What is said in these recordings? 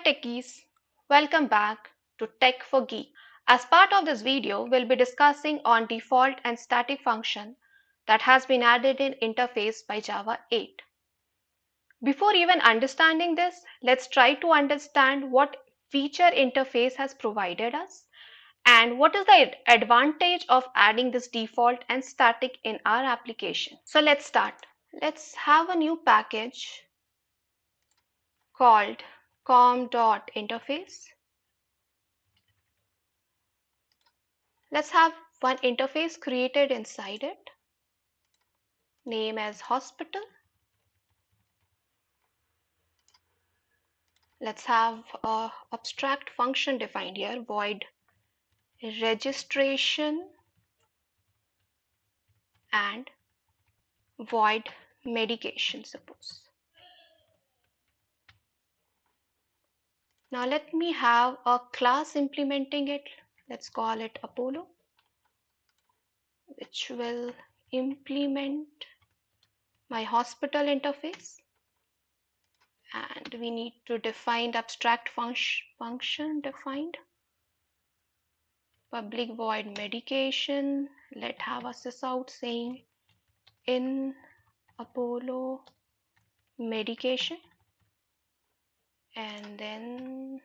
techies, welcome back to Tech for Geek. As part of this video, we'll be discussing on default and static function that has been added in interface by Java 8. Before even understanding this, let's try to understand what feature interface has provided us and what is the advantage of adding this default and static in our application. So let's start. Let's have a new package called com.interface. Let's have one interface created inside it, name as hospital. Let's have a abstract function defined here, void registration and void medication, suppose. Now let me have a class implementing it. Let's call it Apollo, which will implement my hospital interface. And we need to define the abstract function defined. Public void medication. Let have a sysout saying in Apollo medication, and then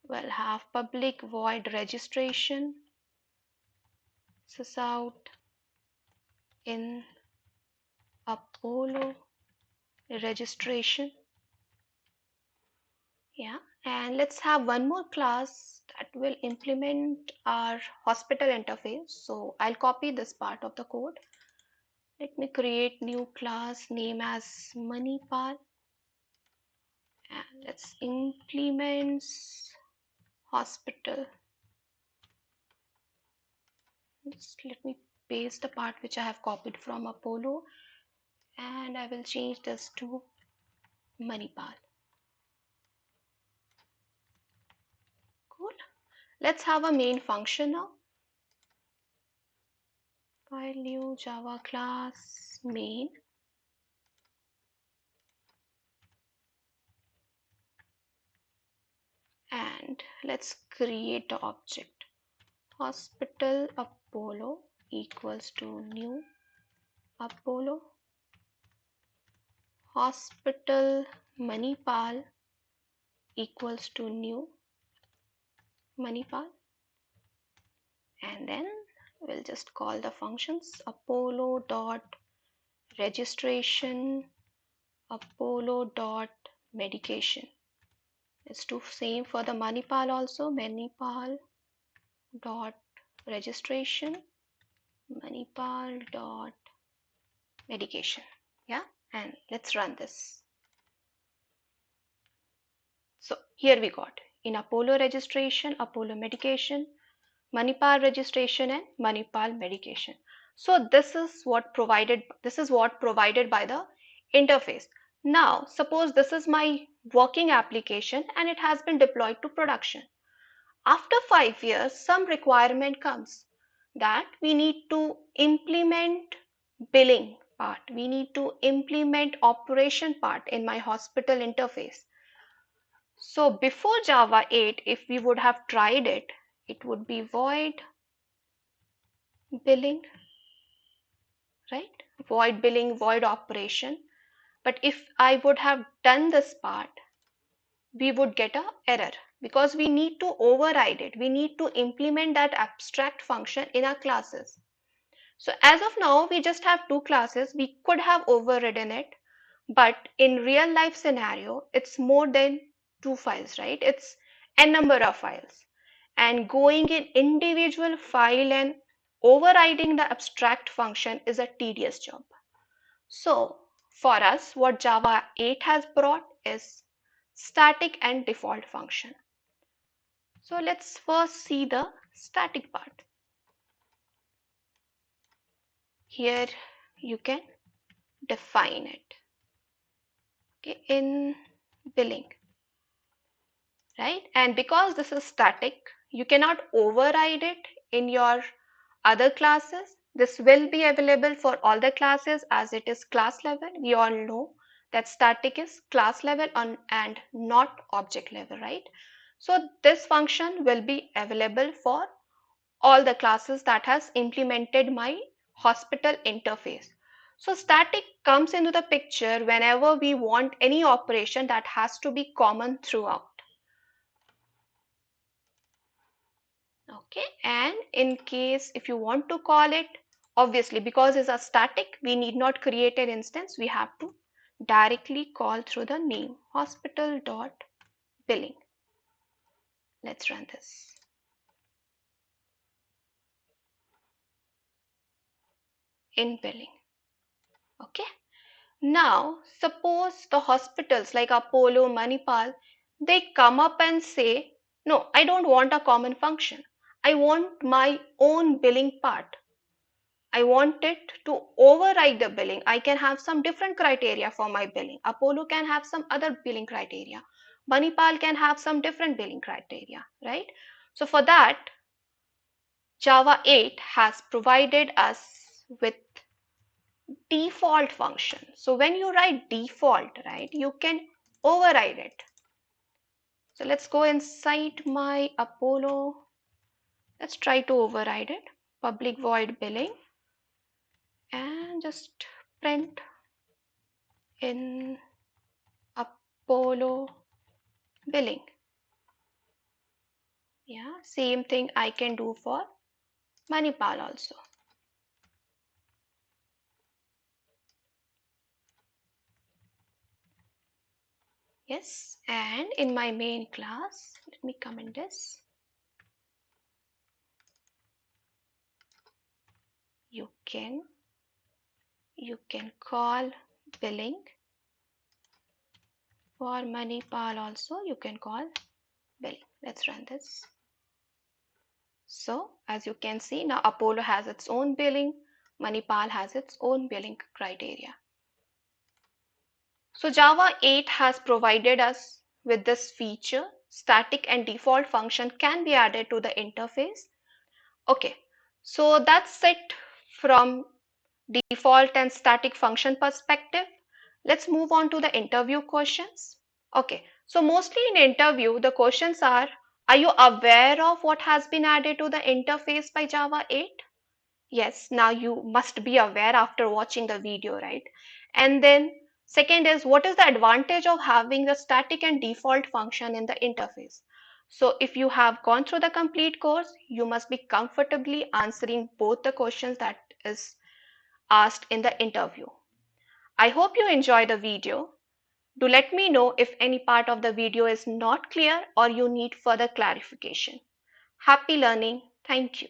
we'll have public void registration sysout in Apollo registration. Yeah, and let's have one more class that will implement our hospital interface. So I'll copy this part of the code. Let me create new class name as Manipal, and let's implement hospital. Just let me paste the part which I have copied from Apollo, and I will change this to Manipal. Cool. Let's have a main function now. File new Java class main. And let's create the object. Hospital Apollo equals to new Apollo. Hospital Manipal equals to new Manipal. And then we'll just call the functions Apollo dot registration, Apollo dot medication. Let's do same for the Manipal also. Manipal dot registration, Manipal dot medication. Yeah, and let's run this. So here we got in Apollo registration, Apollo medication, Manipal registration, and Manipal medication. So this is what provided by the interface. Now suppose this is my working application and it has been deployed to production. After 5 years, some requirement comes that we need to implement billing part. We need to implement operation part in my hospital interface. So before Java 8, if we would have tried it, it would be void billing, right? Void billing, void operation. But if I would have done this part, we would get an error because we need to override it. We need to implement that abstract function in our classes. So as of now, we just have two classes. We could have overridden it, but in real life scenario, it's more than two files, right? It's n number of files, and going in individual file and overriding the abstract function is a tedious job. So for us, what Java 8 has brought is static and default function. So let's first see the static part. Here you can define it, okay, in billing, right? And because this is static, you cannot override it in your other classes. This will be available for all the classes as it is class level. We all know that static is class level and not object level, right? So this function will be available for all the classes that has implemented my hospital interface. So static comes into the picture whenever we want any operation that has to be common throughout. Okay, and in case if you want to call it, obviously because it's a static, we need not create an instance. We have to directly call through the name hospital dot billing. Let's run this. In billing. Okay. Now, suppose the hospitals like Apollo, Manipal, they come up and say, no, I don't want a common function. I want my own billing part. I want it to override the billing. I can have some different criteria for my billing. Apollo can have some other billing criteria. Manipal can have some different billing criteria, right? So for that, Java 8 has provided us with default function. So when you write default, right, you can override it. So let's go inside my Apollo. Let's try to override it. Public void billing and just print in Apollo billing. Yeah, same thing I can do for Manipal also. Yes, and in my main class, let me comment this. You can call billing for Manipal also. You can call billing. Let's run this. So as you can see now Apollo has its own billing, Manipal has its own billing criteria. So Java 8 has provided us with this feature. Static and default function can be added to the interface. Okay, so that's it from default and static function perspective. Let's move on to the interview questions. Okay, so mostly in interview, the questions are you aware of what has been added to the interface by Java 8? Yes, now you must be aware after watching the video, right? And then second is what is the advantage of having the static and default function in the interface? So if you have gone through the complete course, you must be comfortably answering both the questions that is asked in the interview. I hope you enjoy the video. Do let me know if any part of the video is not clear or you need further clarification. Happy learning. Thank you.